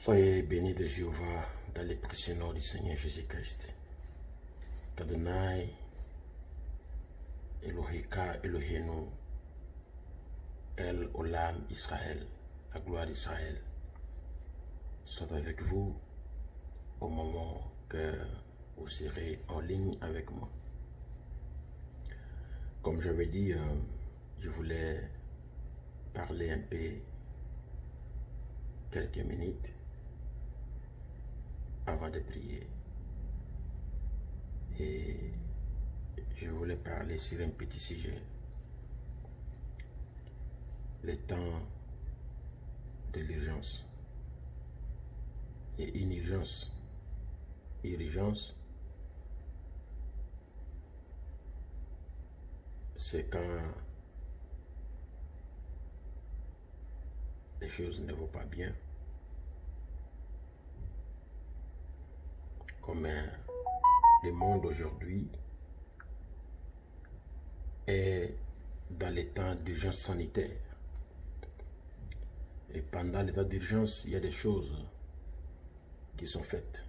Soyez bénis de Jéhovah dans les précieux noms du Seigneur Jésus-Christ. Qu'Adonai, Eloheka, Elohenu, El Olam Israël, la gloire d'Israël, soit avec vous au moment que vous serez en ligne avec moi. Comme j'avais dit, je voulais parler un peu quelques minutes avant de prier. Et je voulais parler sur un petit sujet. Le temps de l'urgence. Et une urgence. Urgence, c'est quand les choses ne vont pas bien. Comme le monde aujourd'hui est dans les temps d'urgence sanitaire. Et pendant l'état d'urgence, il y a des choses qui sont faites.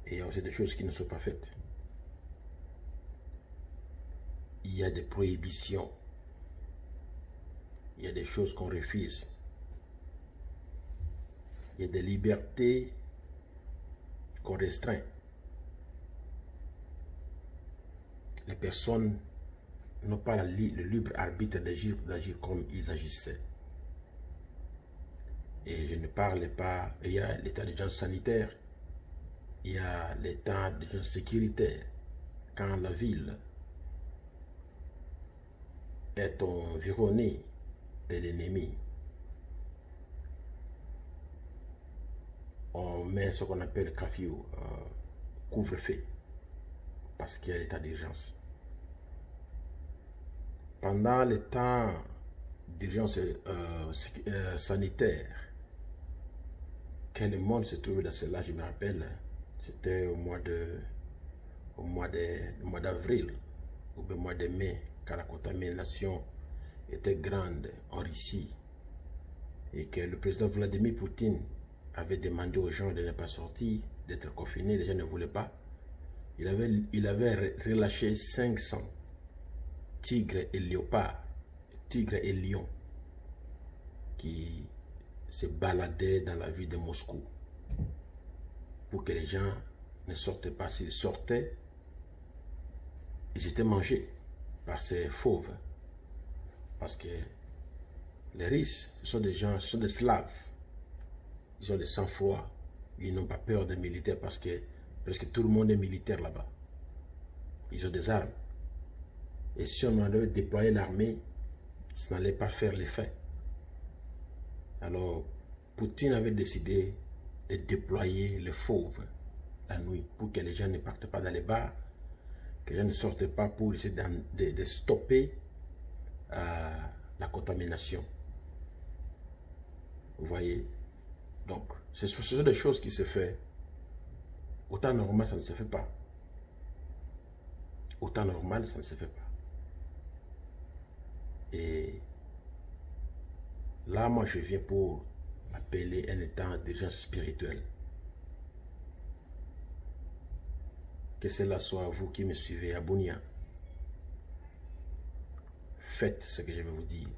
Et il y a aussi des choses qui ne sont pas faites. Il y a des prohibitions. Il y a des choses qu'on refuse. Il y a des libertés qu'on restreint. Les personnes n'ont pas le libre arbitre d'agir comme ils agissaient. Et je ne parle pas, il y a l'état d'urgence sanitaire, il y a l'état d'urgence sécuritaire. Quand la ville est environnée de l'ennemi, on met ce qu'on appelle curfew, couvre-feu, parce qu'il y a l'état d'urgence. Pendant le temps d'urgence sanitaire, quand le monde se trouvait dans cela, je me rappelle, c'était au mois d'avril ou au mois de mai, quand la contamination était grande en Russie et que le président Vladimir Poutine avait demandé aux gens de ne pas sortir, d'être confinés, les gens ne voulaient pas. Il avait relâché 500 tigres et léopards, tigres et lions qui se baladaient dans la ville de Moscou pour que les gens ne sortent pas. S'ils sortaient, ils étaient mangés par ces fauves. Parce que les Russes, ce sont des gens, ce sont des Slaves. Ils ont le sang-froid. Ils n'ont pas peur des militaires parce que presque tout le monde est militaire là-bas. Ils ont des armes. Et si on avait déployé l'armée, ça n'allait pas faire l'effet. Alors, Poutine avait décidé de déployer les fauves la nuit pour que les gens ne partent pas dans les bars, que les gens ne sortent pas pour essayer de stopper la contamination. Vous voyez? Donc, ce sont des choses qui se font. Au temps normal, ça ne se fait pas. Au temps normal, ça ne se fait pas. Et là, moi, je viens pour appeler un état d'urgence spirituelle. Que cela soit vous qui me suivez à Bunia. Faites ce que je vais vous dire.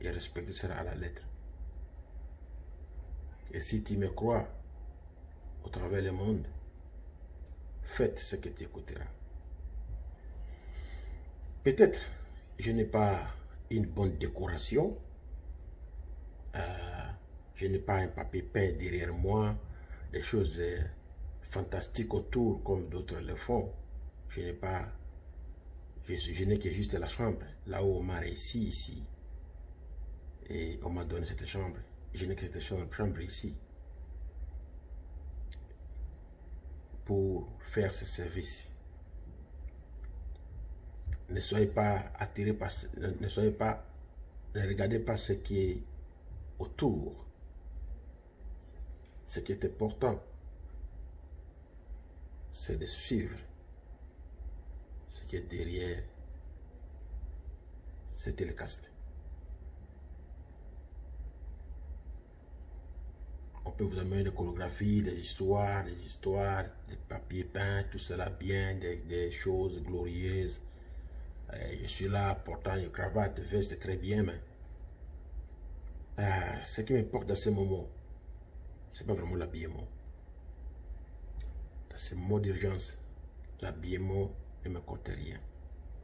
Et respectez cela à la lettre. Et si tu me crois au travers du monde, faites ce que tu écouteras. Peut-être je n'ai pas une bonne décoration. Je n'ai pas un papier peint derrière moi, des choses fantastiques autour comme d'autres le font. Je n'ai pas, je n'ai que juste la chambre, là où on m'a réussi ici. Et on m'a donné cette chambre. Je n'ai que cette chambre ici pour faire ce service. Ne soyez pas attirés par, ne regardez pas ce qui est autour. Ce qui est important, c'est de suivre ce qui est derrière ce télécast. On peut vous amener des chorégraphies, des histoires, des papiers peints, tout cela bien, des choses glorieuses. Je suis là portant une cravate, veste très bien, mais ce qui m'importe dans ces moments, ce n'est pas vraiment l'habillement. Dans ces moments d'urgence, l'habillement ne me coûte rien.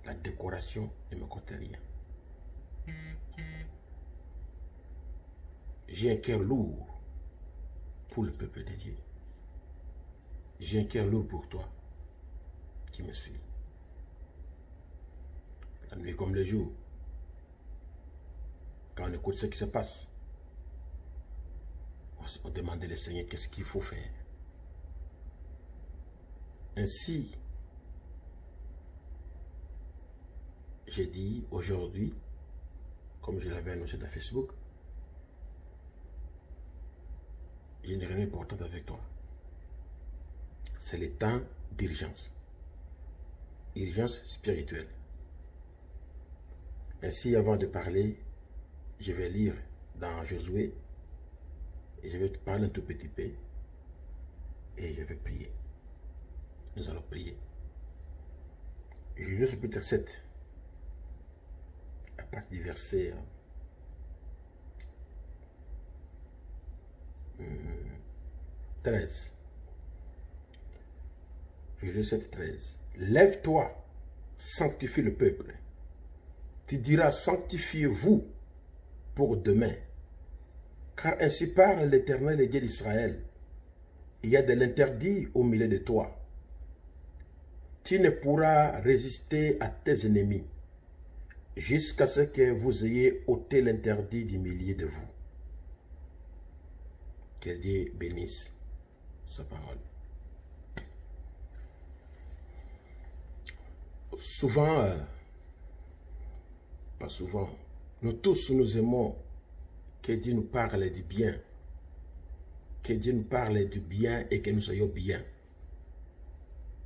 La décoration ne me coûte rien. J'ai un cœur lourd pour le peuple de Dieu. J'ai un cœur lourd pour toi qui me suis. La nuit comme le jour, quand on écoute ce qui se passe, on demande au Seigneur qu'est-ce qu'il faut faire. Ainsi, j'ai dit aujourd'hui, comme je l'avais annoncé dans Facebook, j'ai une réunion importante avec toi. C'est le temps d'urgence. Urgence spirituelle. Ainsi, avant de parler, je vais lire dans Josué et je vais te parler un tout petit peu et je vais prier. Nous allons prier. Josué chapitre 7, à partir du verset 13. Josué 7, 13. Lève-toi, sanctifie le peuple. Tu diras, sanctifiez-vous pour demain. Car ainsi parle l'Éternel, le Dieu d'Israël. Il y a de l'interdit au milieu de toi. Tu ne pourras résister à tes ennemis, jusqu'à ce que vous ayez ôté l'interdit du milieu de vous. Que Dieu bénisse sa parole. Souvent, pas souvent, nous tous nous aimons que Dieu nous parle du bien. Que Dieu nous parle du bien et que nous soyons bien.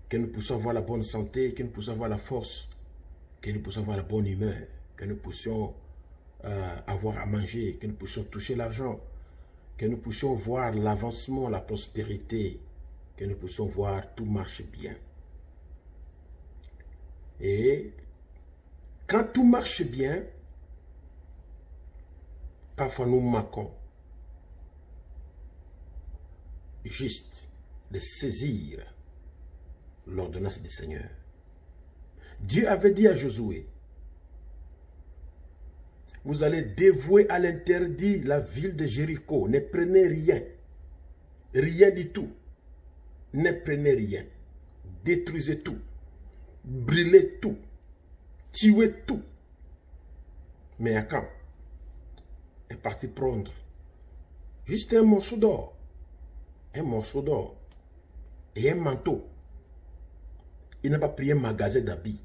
Que nous puissions avoir la bonne santé, que nous puissions avoir la force, que nous puissions avoir la bonne humeur, que nous puissions avoir à manger, que nous puissions toucher l'argent, que nous puissions voir l'avancement, la prospérité, que nous puissions voir tout marche bien. Et quand tout marche bien, parfois nous manquons juste de saisir l'ordonnance du Seigneur. Dieu avait dit à Josué, vous allez dévouer à l'interdit la ville de Jéricho. Ne prenez rien. Rien du tout. Ne prenez rien. Détruisez tout. Brûlez tout. Tuez tout. Mais Akan est parti prendre juste un morceau d'or. Un morceau d'or. Et un manteau. Il n'a pas pris un magasin d'habits.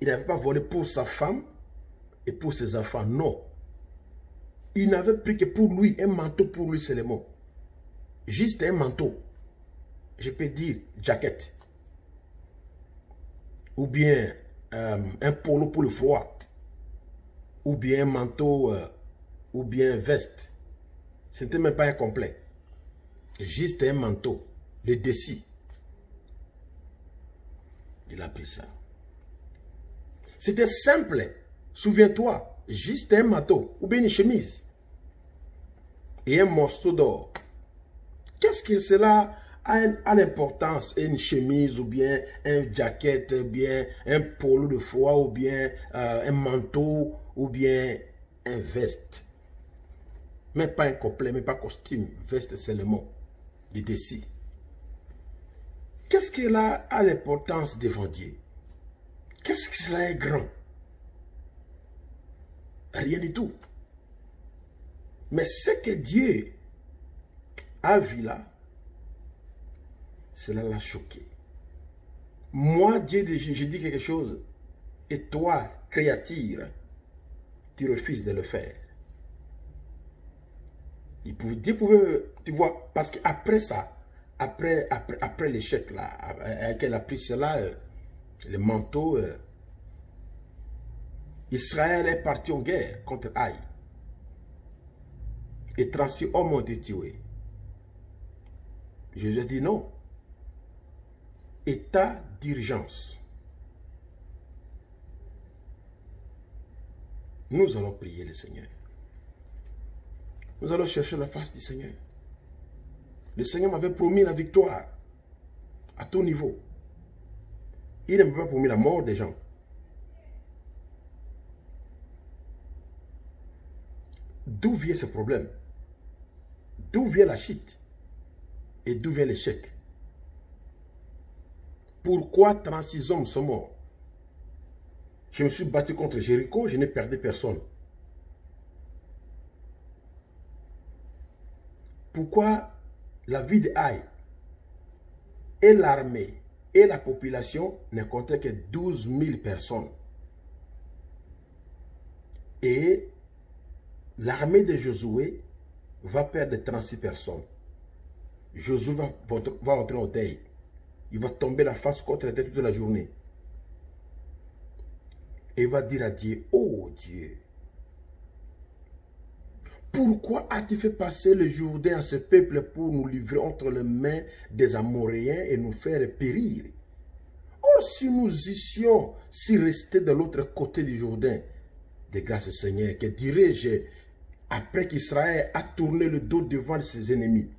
Il n'avait pas volé pour sa femme et pour ses enfants. Non. Il n'avait pris que pour lui, un manteau pour lui seulement. Juste un manteau. Je peux dire jacket. Ou bien un polo pour le froid. Ou bien un manteau, ou bien veste. Ce n'était même pas un complet. Juste un manteau. Le dessus. Il a pris ça. C'était simple. Souviens-toi, juste un manteau ou bien une chemise et un morceau d'or. Qu'est-ce que cela a l'importance? Une chemise ou bien un jacket, ou bien un polo de froid ou bien un manteau ou bien un veste. Mais pas un complet, mais pas costume. Veste seulement. Le dessus. Qu'est-ce que cela a l'importance devant Dieu? Qu'est-ce que cela est grand? Rien du tout. Mais ce que Dieu a vu là, cela l'a choqué. Moi, Dieu, je dis quelque chose, et toi, créature, tu refuses de le faire. Dieu pouvait, tu vois, parce qu'après ça, après l'échec là, qu'elle a pris cela, le manteau, Israël est parti en guerre contre Haï. et 36 hommes ont été tués. Jésus a dit non. État d'urgence. Nous allons prier le Seigneur. Nous allons chercher la face du Seigneur. Le Seigneur m'avait promis la victoire à tout niveau. Il ne m'a pas promis la mort des gens. D'où vient ce problème? D'où vient la chute? Et d'où vient l'échec? Pourquoi 36 hommes sont morts? Je me suis battu contre Jéricho, je n'ai perdu personne. Pourquoi la ville d'Aï et l'armée et la population ne comptaient que 12 000 personnes? Et l'armée de Josué va perdre 36 personnes. Josué va entrer au deuil. Il va tomber la face contre la tête toute la journée. Et il va dire à Dieu, oh Dieu, pourquoi as-tu fait passer le Jourdain à ce peuple pour nous livrer entre les mains des Amoréens et nous faire périr? Or, si nous eussions restés de l'autre côté du Jourdain, de grâce Seigneur, que dirais-je après qu'Israël a tourné le dos devant ses ennemis?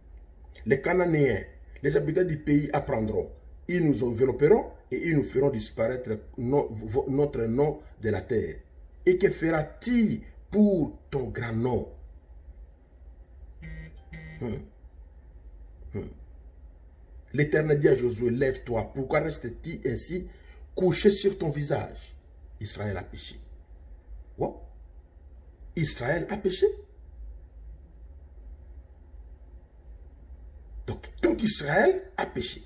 Les Cananéens, les habitants du pays apprendront. Ils nous envelopperont et ils nous feront disparaître notre nom de la terre. Et que fera-t-il pour ton grand nom? L'Éternel dit à Josué, lève-toi. Pourquoi restes-tu ainsi couché sur ton visage? Israël a péché. Wow. Israël a péché. Donc tout Israël a péché.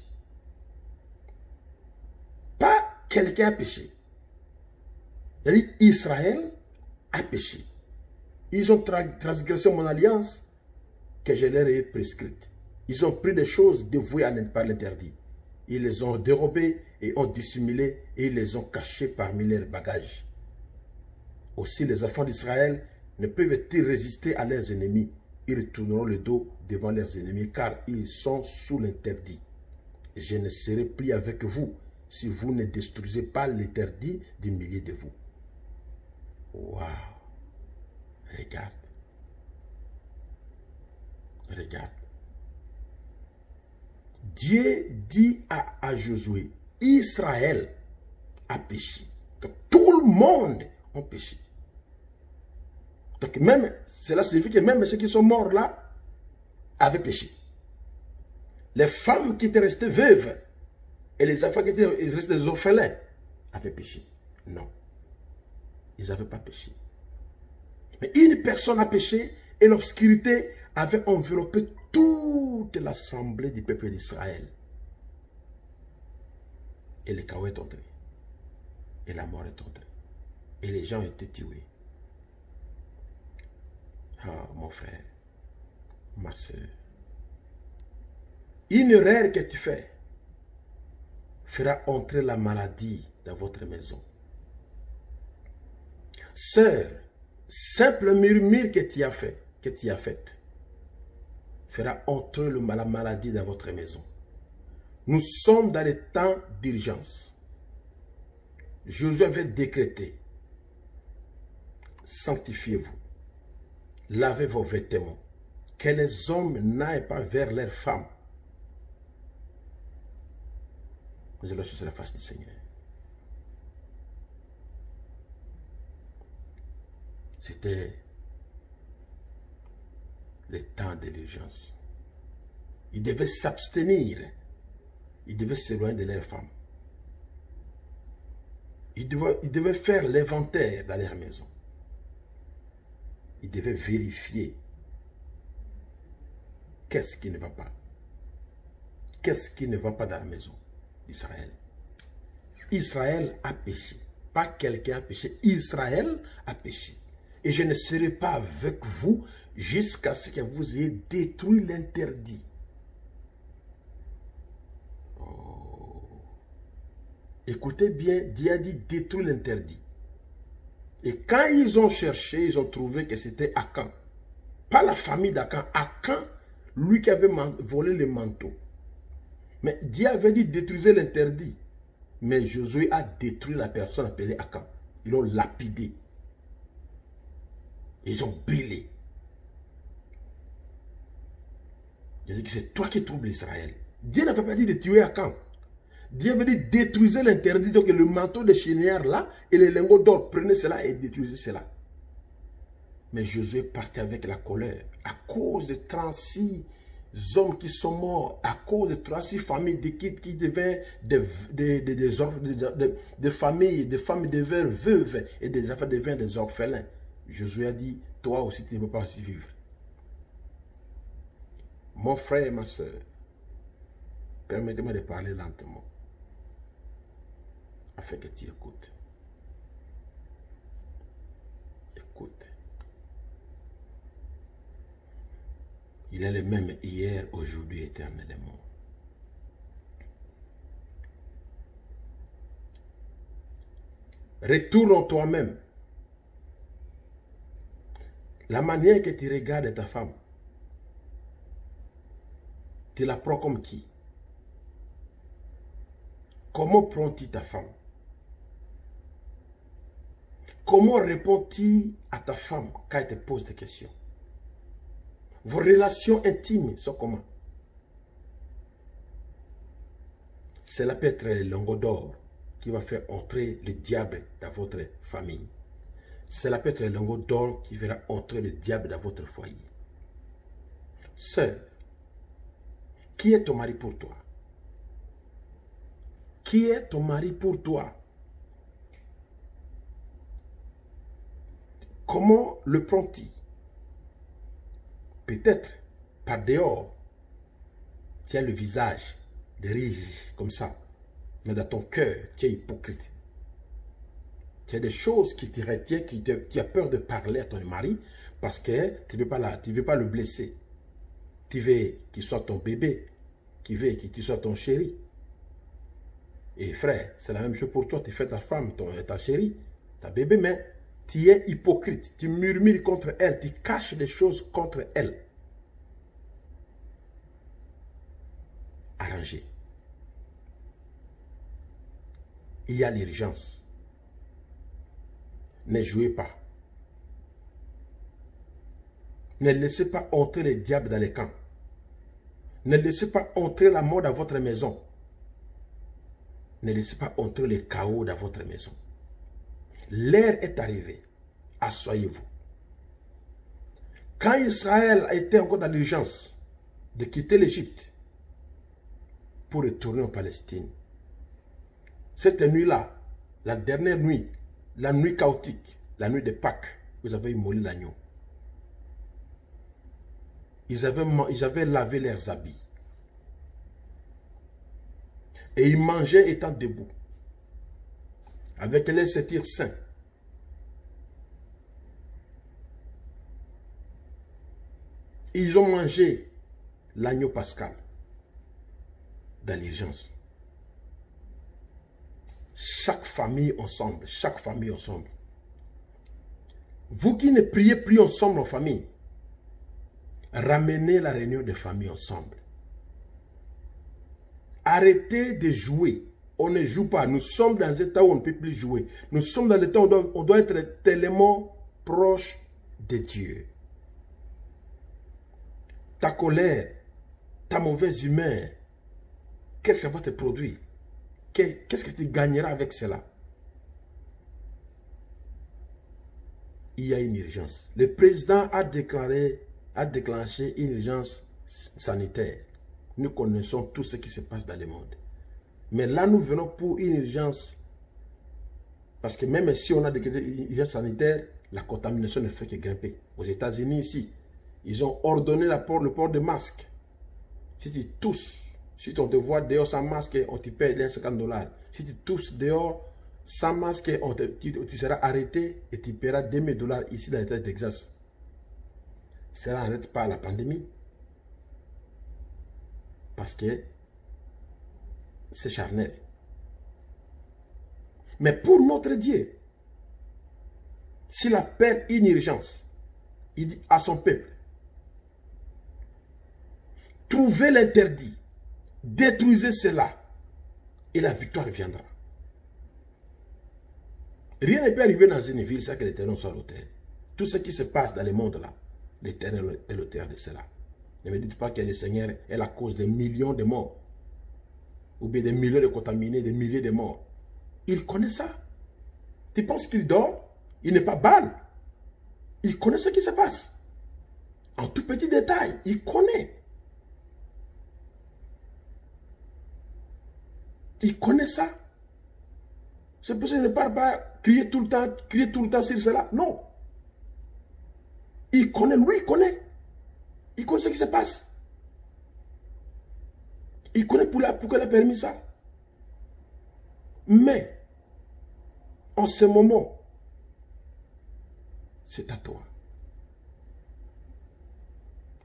Pas quelqu'un a péché. C'est-à-dire Israël a péché. Ils ont transgressé mon alliance que je leur ai prescrite. Ils ont pris des choses dévouées par l'interdit. Ils les ont dérobées et ont dissimulées et ils les ont cachées parmi leurs bagages. Aussi les enfants d'Israël ne peuvent-ils résister à leurs ennemis. Ils tourneront le dos devant leurs ennemis car ils sont sous l'interdit. Je ne serai plus avec vous si vous ne détruisez pas l'interdit du milieu de vous. Waouh! Regarde. Regarde. Dieu dit à Josué, Israël a péché. Donc tout le monde a péché. Donc même, cela signifie que même ceux qui sont morts là avaient péché. Les femmes qui étaient restées veuves et les enfants qui étaient restés des orphelins avaient péché. Non. Ils n'avaient pas péché. Mais une personne a péché et l'obscurité avait enveloppé toute l'assemblée du peuple d'Israël. Et le chaos est entré. Et la mort est entrée. Et les gens ont été tués. Ah, mon frère, ma soeur. Une erreur que tu fais fera entrer la maladie dans votre maison. Sœur, simple murmure que tu as fait, fera entrer la maladie dans votre maison. Nous sommes dans les temps d'urgence. Josué avait décrété, sanctifiez-vous, lavez vos vêtements, que les hommes n'aillent pas vers leurs femmes. Nous allons chercher la face du Seigneur. C'était le temps de l'urgence. Ils devaient s'abstenir. Ils devaient s'éloigner de leurs femmes. Ils devaient faire l'inventaire dans leur maison. Ils devaient vérifier qu'est-ce qui ne va pas. Qu'est-ce qui ne va pas dans la maison d'Israël. Israël a péché. Pas quelqu'un a péché. Israël a péché. Et je ne serai pas avec vous jusqu'à ce que vous ayez détruit l'interdit. Oh. Écoutez bien, Dieu a dit détruire l'interdit. Et quand ils ont cherché, ils ont trouvé que c'était Akan. Pas la famille d'Akan. Akan, lui qui avait volé le manteau. Mais Dieu avait dit détruisez l'interdit. Mais Josué a détruit la personne appelée Akan. Ils l'ont lapidé. Ils ont brûlé. Il dit que c'est toi qui troubles Israël. Dieu n'avait pas dit de tuer Akan. Dieu avait dit détruisez l'interdit. Donc le manteau de chénière là et les lingots d'or, prenez cela et détruisez cela. Mais Josué partait avec la colère à cause de 36 hommes qui sont morts, à cause de 36 familles qui deviennent des familles, des femmes deviennent veuves et des enfants deviennent des orphelins. Josué a dit, toi aussi tu ne peux pas aussi vivre. Mon frère et ma soeur, permettez-moi de parler lentement, afin que tu écoutes. Écoute. Il est le même hier, aujourd'hui, éternellement. Retourne en toi-même. La manière que tu regardes ta femme, tu la prends comme qui? Comment prends-tu ta femme? Comment réponds-tu à ta femme quand elle te pose des questions? Vos relations intimes sont comment? Cela peut être le lingot d'or qui va faire entrer le diable dans votre famille. Cela peut être le lingot d'or qui fera entrer le diable dans votre foyer. Sœur, qui est ton mari pour toi? Qui est ton mari pour toi? Comment le prends-tu? Peut-être par dehors, tu as le visage de riche comme ça, mais dans ton cœur, tu es hypocrite. Tu as des choses qui te retiennent, tu as peur de parler à ton mari parce que tu ne veux pas le blesser. Tu veux qu'il soit ton bébé, tu veux qu'il soit ton chéri. Et frère, c'est la même chose pour toi, tu fais ta femme, ta chérie, ta bébé, mais tu es hypocrite, tu murmures contre elle, tu caches des choses contre elle. Arrangez. Il y a l'urgence. Ne jouez pas. Ne laissez pas entrer les diables dans les camps. Ne laissez pas entrer la mort dans votre maison. Ne laissez pas entrer le chaos dans votre maison. L'heure est arrivée. Asseyez-vous. Quand Israël était encore dans l'urgence de quitter l'Égypte pour retourner en Palestine, cette nuit-là, la dernière nuit, la nuit chaotique, la nuit de Pâques, vous avez immolé l'agneau. Ils avaient lavé leurs habits. Et ils mangeaient étant debout, avec les ceinture saints. Ils ont mangé l'agneau pascal dans l'urgence. Chaque famille ensemble, chaque famille ensemble. Vous qui ne priez plus ensemble en famille, ramenez la réunion de famille ensemble. Arrêtez de jouer. On ne joue pas. Nous sommes dans un état où on ne peut plus jouer. Nous sommes dans l'état où on doit être tellement proche de Dieu. Ta colère, ta mauvaise humeur, qu'est-ce que ça va te produire? Qu'est-ce que tu gagneras avec cela? Il y a une urgence. Le président a déclenché une urgence sanitaire. Nous connaissons tout ce qui se passe dans le monde. Mais là, nous venons pour une urgence. Parce que même si on a une urgence sanitaire, la contamination ne fait que grimper. Aux États-Unis, ici, ils ont ordonné le port de masque. Si tu tousses, si on te voit dehors sans masque, on te paye $50. Si tu tousses dehors sans masque, tu seras arrêté et tu paieras $2000 ici dans l'État de Texas. Cela n'arrête pas la pandémie. Parce que c'est charnel. Mais pour notre Dieu, s'il appelle une urgence, il dit à son peuple, Trouvez l'interdit. Détruisez cela. Et la victoire viendra. Rien ne peut arriver dans une ville sans que l'Éternel soit l'auteur. Tout ce qui se passe dans le monde là, l'Éternel est l'auteur de cela. Ne me dites pas que le Seigneur est la cause de millions de morts. Ou bien des millions de contaminés, des milliers de morts. Il connaît ça. Tu penses qu'il dort? Il n'est pas balle. Il connaît ce qui se passe. En tout petit détail, il connaît. Il connaît ça. C'est pour ça qu'il ne parle pas crier tout le temps sur cela. Non. Il connaît, lui, il connaît. Il connaît ce qui se passe. Il connaît pourquoi il a permis ça. Mais, en ce moment, c'est à toi.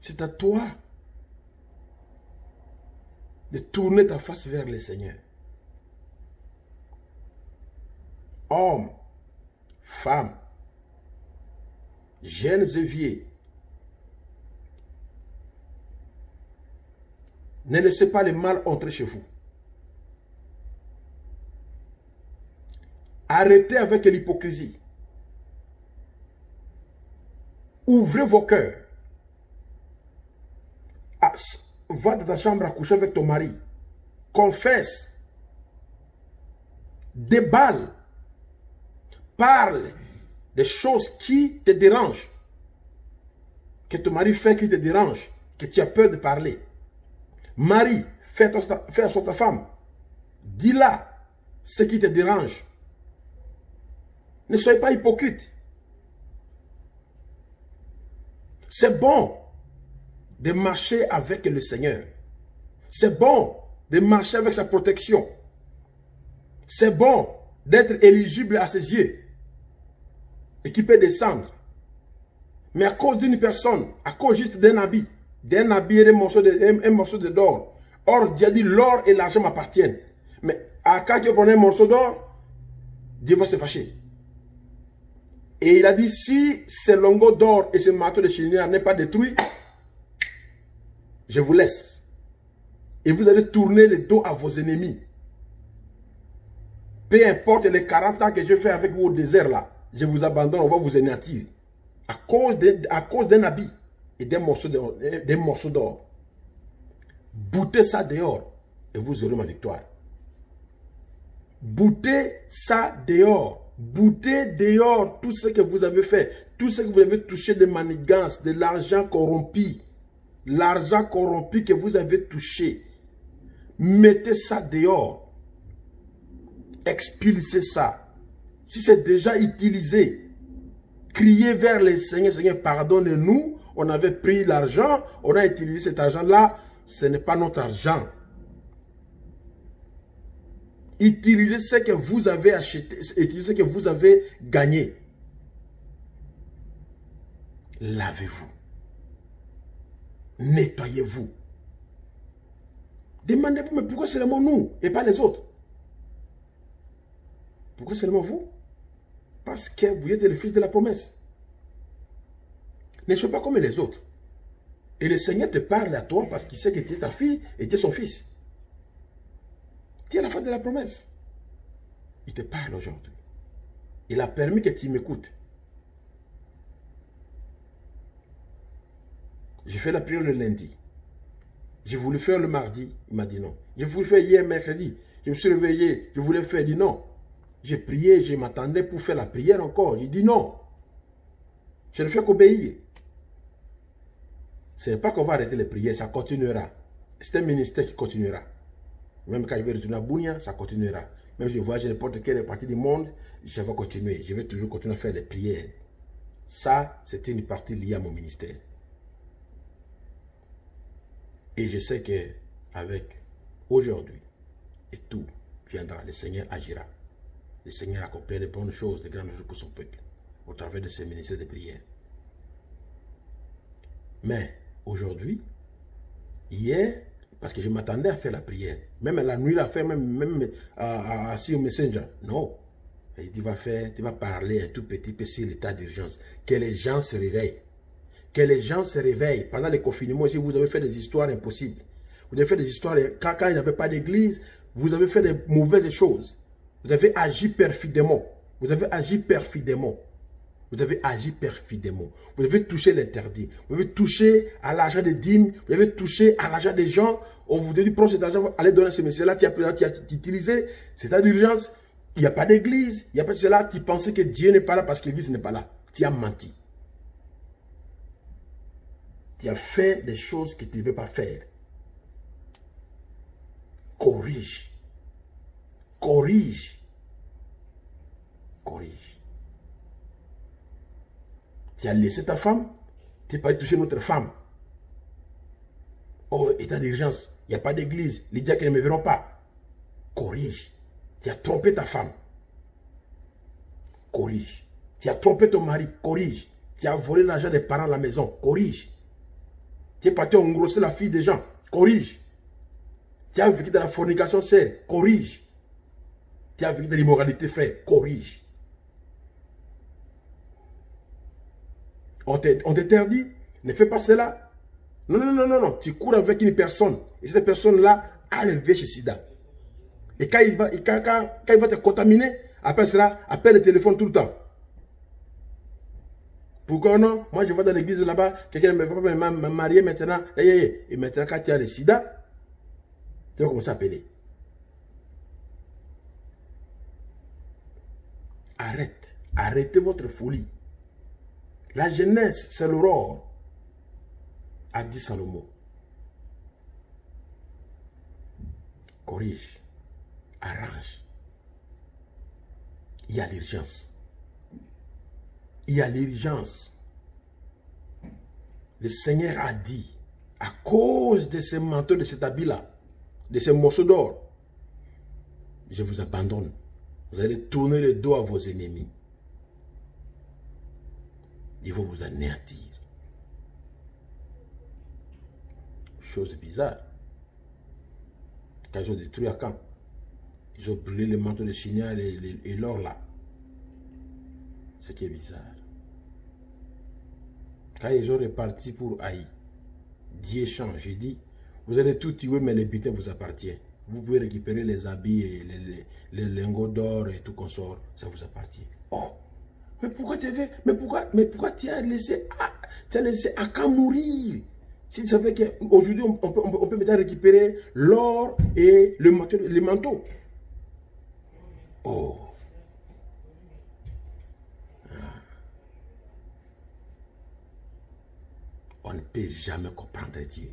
C'est à toi de tourner ta face vers le Seigneur. Hommes, femmes, jeunes et vieux, ne laissez pas le mal entrer chez vous. Arrêtez avec l'hypocrisie. Ouvrez vos cœurs. Va dans ta chambre à coucher avec ton mari. Confesse. Déballe. Parle des choses qui te dérangent. Que ton mari fait qui te dérange. Que tu as peur de parler. Marie, fais à ta femme. Dis-la ce qui te dérange. Ne soyez pas hypocrite. C'est bon de marcher avec le Seigneur. C'est bon de marcher avec sa protection. C'est bon d'être éligible à ses yeux et qui peut descendre. Mais à cause d'une personne, à cause juste d'un habit et un morceau de d'or. Or, Dieu a dit l'or et l'argent m'appartiennent. Mais à quand tu prends un morceau d'or, Dieu va se fâcher. Et il a dit, si ce lingot d'or et ce marteau de chenillard n'est pas détruit, je vous laisse. Et vous allez tourner le dos à vos ennemis. Peu importe les 40 ans que je fais avec vous au désert là, je vous abandonne, on va vous anéantir. À cause d'un habit et d'un morceau d'or. Boutez ça dehors et vous aurez ma victoire. Boutez ça dehors. Boutez dehors tout ce que vous avez fait, tout ce que vous avez touché de manigances, de l'argent corrompu. L'argent corrompu que vous avez touché. Mettez ça dehors. Expulsez ça. Si c'est déjà utilisé, criez vers le Seigneur, Seigneur, pardonne-nous. On avait pris l'argent, on a utilisé cet argent-là. Ce n'est pas notre argent. Utilisez ce que vous avez acheté, utilisez ce que vous avez gagné. Lavez-vous. Nettoyez-vous. Demandez-vous, mais pourquoi seulement nous et pas les autres? Pourquoi seulement vous? Parce que vous êtes le fils de la promesse. Ne sois pas comme les autres. Et le Seigneur te parle à toi parce qu'il sait que tu es ta fille et tu es son fils. Tu es la femme de la promesse. Il te parle aujourd'hui. Il a permis que tu m'écoutes. J'ai fait la prière le lundi. J'ai voulu faire le mardi. Il m'a dit non. J'ai voulu faire hier mercredi. Je me suis réveillé. Je voulais faire. Il dit non. J'ai prié. Je m'attendais pour faire la prière encore. J'ai dit non. Je ne fais qu'obéir. Ce n'est pas qu'on va arrêter les prières. Ça continuera. C'est un ministère qui continuera. Même quand je vais retourner à Bunia, ça continuera. Même si je voyage n'importe quelle partie du monde, je vais continuer. Je vais toujours continuer à faire les prières. Ça, c'est une partie liée à mon ministère. Et je sais que avec aujourd'hui, et tout viendra, le Seigneur agira. Le Seigneur accomplira de bonnes choses, de grandes choses pour son peuple, au travers de ses ministères de prière. Mais aujourd'hui, hier, parce que je m'attendais à faire la prière, même la nuit, la faire, même sur Messenger. Non. Il dit, tu vas parler un tout petit peu sur l'état d'urgence. Que les gens se réveillent. que les gens se réveillent. Pendant les confinements, ici, vous avez fait des histoires impossibles. Vous avez fait des histoires, quand il n'y avait pas d'église, vous avez fait des mauvaises choses. Vous avez agi perfidement. Vous avez agi perfidement. Vous avez agi perfidement. Vous avez touché l'interdit. Vous avez touché à l'argent des dîmes. Vous avez touché à l'argent des gens. On vous dit, prends cet argent, allez donner ce message-là, tu as utilisé. C'est à l'urgence. Il n'y a pas d'église. Il n'y a pas de cela. Tu pensais que Dieu n'est pas là parce que l'église n'est pas là. Tu as menti. Tu as fait des choses que tu ne veux pas faire. Corrige. Corrige. Corrige. Tu as laissé ta femme, tu n'es pas allé toucher notre femme. Oh, état d'urgence, il n'y a pas d'église, les diacres ne me verront pas. Corrige. Tu as trompé ta femme. Corrige. Tu as trompé ton mari. Corrige. Tu as volé l'argent des parents à la maison. Corrige. Tu es parti engrosser la fille des gens. Corrige. Tu as vécu dans la fornication, sœur. Corrige. Tu as vécu dans l'immoralité, frère. Corrige. On t'interdit, ne fais pas cela. Non, non, non, non, non. Tu cours avec une personne. Et cette personne-là a le VIH-Sida. Et quand il va te contaminer, après cela, appelle le téléphone tout le temps. Pourquoi non? Moi, je vais dans l'église là-bas, quelqu'un me va me marier maintenant. Et maintenant, quand tu as le sida, tu vas commencer à appeler. Arrête. Arrêtez votre folie. La jeunesse, c'est l'aurore, a dit Salomon. Corrige, arrange. Il y a l'urgence. Il y a l'urgence. Le Seigneur a dit, à cause de ces manteaux, de cet habit-là, de ces morceaux d'or, je vous abandonne. Vous allez tourner le dos à vos ennemis. Ils vont vous anéantir. Chose bizarre. Quand ils ont détruit Akan, ils ont brûlé le manteau de signal et l'or là. Ce qui est bizarre. Quand ils ont reparti pour Haï, Dieu change. Il dit, vous allez tout tuer, mais le butin vous appartient. Vous pouvez récupérer les habits, et les lingots d'or et tout consort. Ça vous appartient. Oh! Mais pourquoi tu as laissé Akan mourir? Si tu savais qu'aujourd'hui, on peut maintenant récupérer l'or et les manteaux. Oh. On ne peut jamais comprendre Dieu.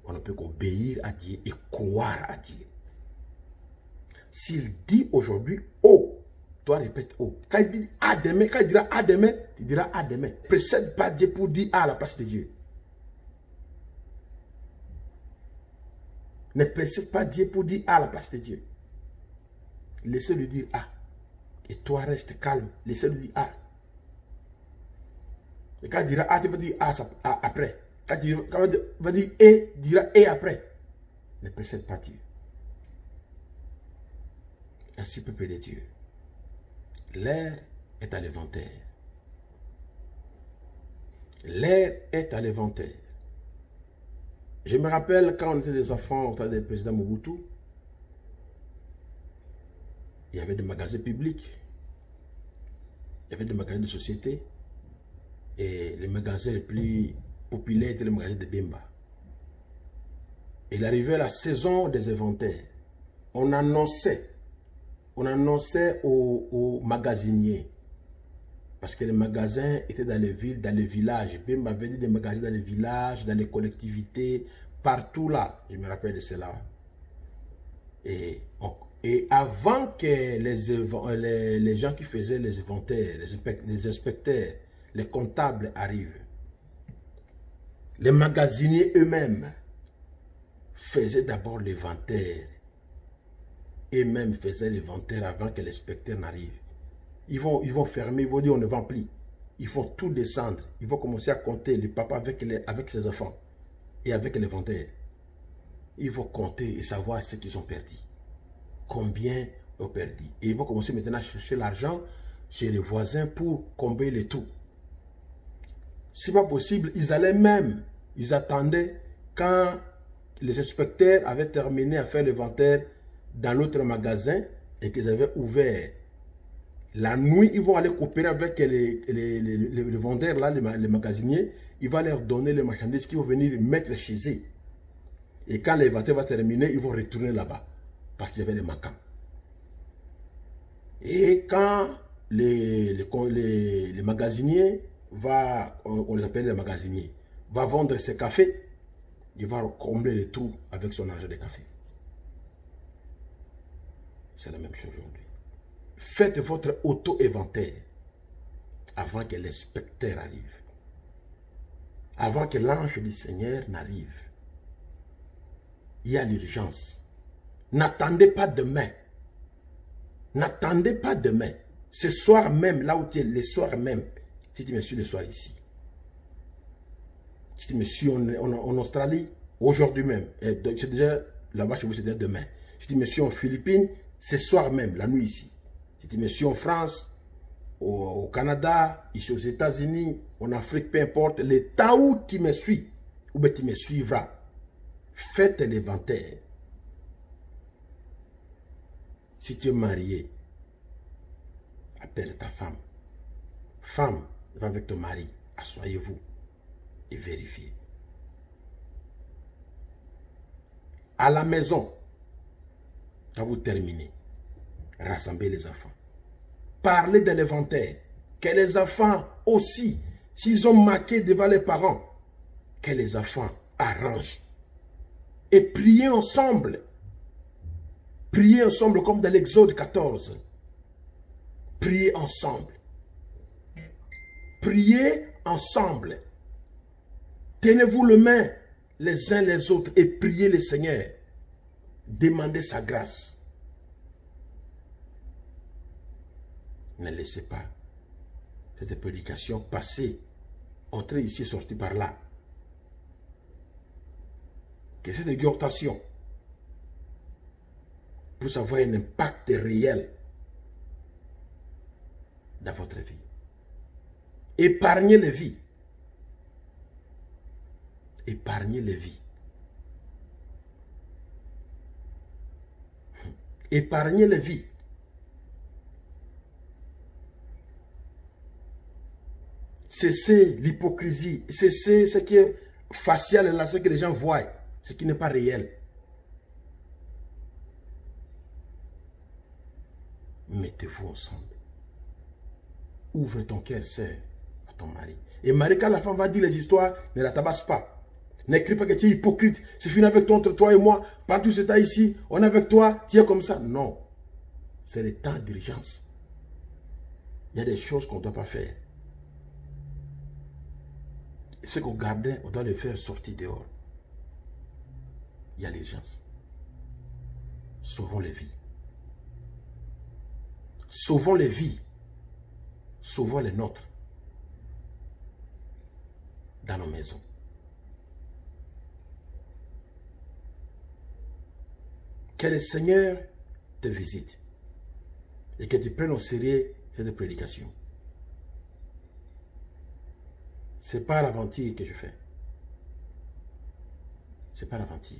On ne peut qu'obéir à Dieu et croire à Dieu. S'il dit aujourd'hui, oh, toi répète oh. Quand il dit à demain, quand il dira à demain, tu diras à demain. Précède pas Dieu pour dire à la place de Dieu. Ne précède pas Dieu pour dire à la place de Dieu. Laissez-lui dire ah. Et toi reste calme. Laissez-lui dire ah. Et quand il dira ah, tu vas dire ah après. Quand il va dire et, dira et après. Ne précède pas Dieu. Ainsi peuple de Dieu. L'air est à l'éventaire. L'air est à l'éventaire. Je me rappelle quand on était des enfants au temps du président Mobutu, il y avait des magasins publics, il y avait des magasins de société, et le magasin le plus populaire était le magasin de Bemba. Il arrivait la saison des inventaires. On annonçait aux magasiniers, parce que les magasins étaient dans les villes, dans les villages. Bemba avait dit des magasins dans les villages, dans les collectivités, partout là. Je me rappelle de cela. Et avant que les gens qui faisaient les inventaires, les inspecteurs, les comptables arrivent, les magasiniers eux-mêmes faisaient d'abord l'inventaire. Eux-mêmes faisaient l'inventaire avant que l'inspecteur n'arrive. Ils vont fermer, ils vont dire on ne vend plus. Ils vont tout descendre. Ils vont commencer à compter le papa avec ses enfants et avec l'inventaire. Ils vont compter et savoir ce qu'ils ont perdu. Combien ont perdu. Et ils vont commencer maintenant à chercher l'argent chez les voisins pour combler le tout. Si pas possible, ils allaient même, ils attendaient quand les inspecteurs avaient terminé à faire l'inventaire dans l'autre magasin et qu'ils avaient ouvert. La nuit, ils vont aller coopérer avec les vendeurs, là, les magasiniers. Ils vont leur donner les marchandises qu'ils vont venir mettre chez eux. Et quand l'inventaire va terminer, ils vont retourner là-bas. Parce qu'il y avait des manquants. Et quand les magasiniers, on les appelle les magasiniers, va vendre ses cafés, il va combler les trous avec son argent de café. C'est la même chose aujourd'hui. Faites votre auto-inventaire avant que l'inspecteur arrive. Avant que l'ange du Seigneur n'arrive. Il y a l'urgence. N'attendez pas demain. N'attendez pas demain. Ce soir même, là où tu es, le soir même, si tu me suis le soir ici. Si tu me suis en Australie, aujourd'hui même. C'est déjà là-bas chez vous, c'est déjà demain. Si tu me suis en Philippines, ce soir même, la nuit ici. Si tu me suis en France, au Canada, ici aux États-Unis, en Afrique, peu importe, le temps où tu me suis, ou bien tu me suivras, faites l'inventaire. Si tu es marié, appelle ta femme. Femme, va avec ton mari, asseyez-vous et vérifiez. À la maison, quand vous terminez, rassemblez les enfants. Parlez de l'inventaire. Que les enfants aussi, s'ils ont marqué devant les parents, que les enfants arrangent. Et priez ensemble. Priez ensemble comme dans l'Exode 14. Priez ensemble. Priez ensemble. Tenez-vous les mains les uns les autres et priez le Seigneur. Demandez sa grâce. Ne laissez pas cette prédication passer, entrer ici, sortir par là. Que cette exhortation puisse avoir un impact réel dans votre vie. Épargnez les vies. Épargnez les vies. Épargnez les vies. Cessez l'hypocrisie. Cessez ce qui est facial là, ce que les gens voient. Ce qui n'est pas réel. Mettez-vous ensemble. Ouvre ton cœur, sœur, à ton mari. Et Marie, quand la femme va dire les histoires, ne la tabasse pas. N'écris pas que tu es hypocrite. C'est fini avec toi, entre toi et moi. Pendant tout ce temps ici, on est avec toi, tu es comme ça. Non. C'est le temps d'urgence. Il y a des choses qu'on ne doit pas faire. Et ce qu'on gardait, on doit le faire sortir dehors. Il y a l'urgence. Sauvons les vies. Sauvons les vies. Sauvons les nôtres. Dans nos maisons. Que le Seigneur te visite. Et que tu prennes au sérieux cette prédication. Ce n'est pas l'aventure que je fais. Ce n'est pas l'aventure.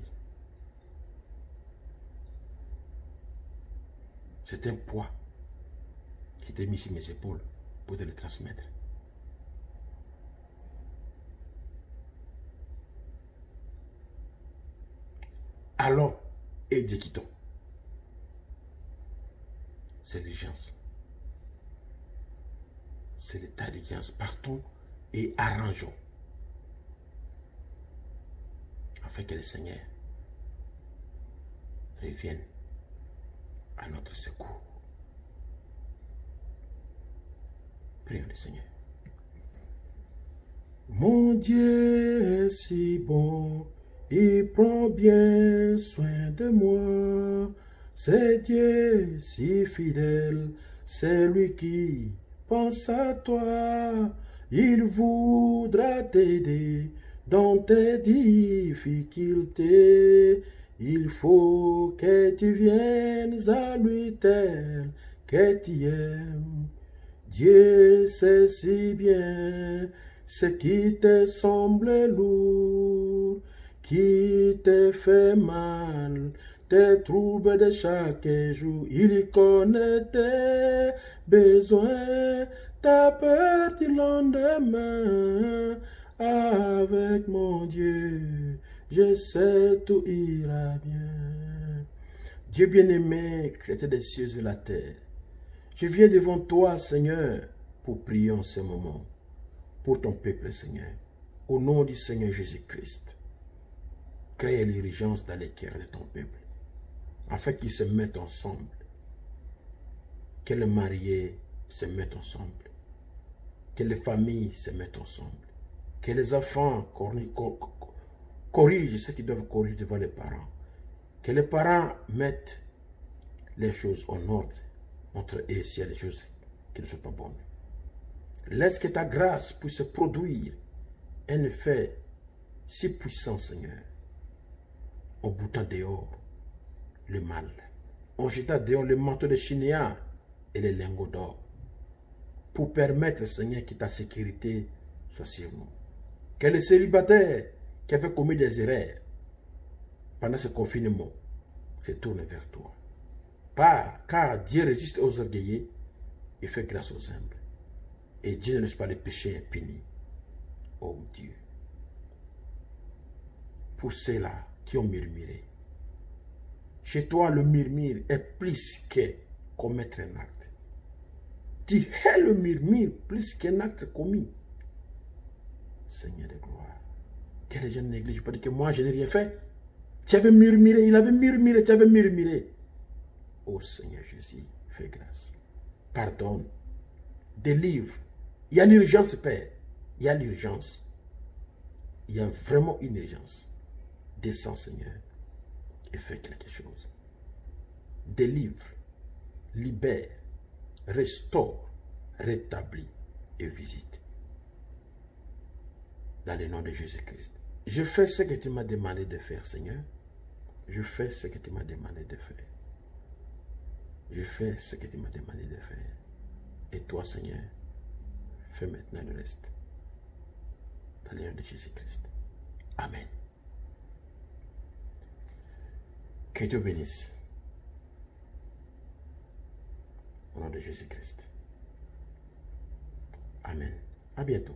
C'est un poids qui t'est mis sur mes épaules pour te le transmettre. Allons, exécutons. C'est l'urgence. C'est l'état d'urgence. Partons et arrangeons. Afin que le Seigneur revienne à notre secours. Prions le Seigneur. Mon Dieu est si bon, il prend bien soin de moi. C'est Dieu si fidèle, c'est lui qui pense à toi. Il voudra t'aider dans tes difficultés. Il faut que tu viennes à lui tel que tu aimes. Dieu sait si bien ce qui te semble lourd, qui te fait mal, tes troubles de chaque jour. Il connaît tes besoins, ta peur du lendemain. Avec mon Dieu, je sais tout ira bien. Dieu bien-aimé, Créateur des cieux et de la terre, je viens devant toi, Seigneur, pour prier en ce moment, pour ton peuple, Seigneur. Au nom du Seigneur Jésus-Christ, crée l'urgence dans les cœurs de ton peuple, afin qu'ils se mettent ensemble, que les mariés se mettent ensemble, que les familles se mettent ensemble, que les enfants corrigent ce qu'ils doivent corriger devant les parents, que les parents mettent les choses en ordre entre eux s'il y a des choses qui ne sont pas bonnes. Laisse que ta grâce puisse produire un effet si puissant, Seigneur, en boutant dehors le mal, en jetant dehors le manteau de chinéa et les lingots d'or, pour permettre, Seigneur, que ta sécurité soit sur nous. Que les célibataires qui avaient commis des erreurs pendant ce confinement se tournent vers toi. Car Dieu résiste aux orgueilleux et fait grâce aux humbles. Et Dieu ne laisse pas les péchés impunis. Oh Dieu. Pour ceux-là qui ont murmuré, chez toi le murmure est plus que commettre un acte. Tu hais le murmure plus qu'un acte commis. Seigneur de gloire, que les gens ne négligent pas, dire que moi je n'ai rien fait. Tu avais murmuré, il avait murmuré, tu avais murmuré. Oh Seigneur Jésus, fais grâce. Pardonne. Délivre. Il y a l'urgence, Père. Il y a l'urgence. Il y a vraiment une urgence. Descends, Seigneur, et fais quelque chose. Délivre, libère, restaure, rétablit et visite. Dans le nom de Jésus-Christ. Je fais ce que tu m'as demandé de faire, Seigneur. Je fais ce que tu m'as demandé de faire. Je fais ce que tu m'as demandé de faire. Et toi, Seigneur, fais maintenant le reste. Dans le nom de Jésus-Christ. Amen. Que Dieu bénisse. Au nom de Jésus-Christ. Amen. À bientôt.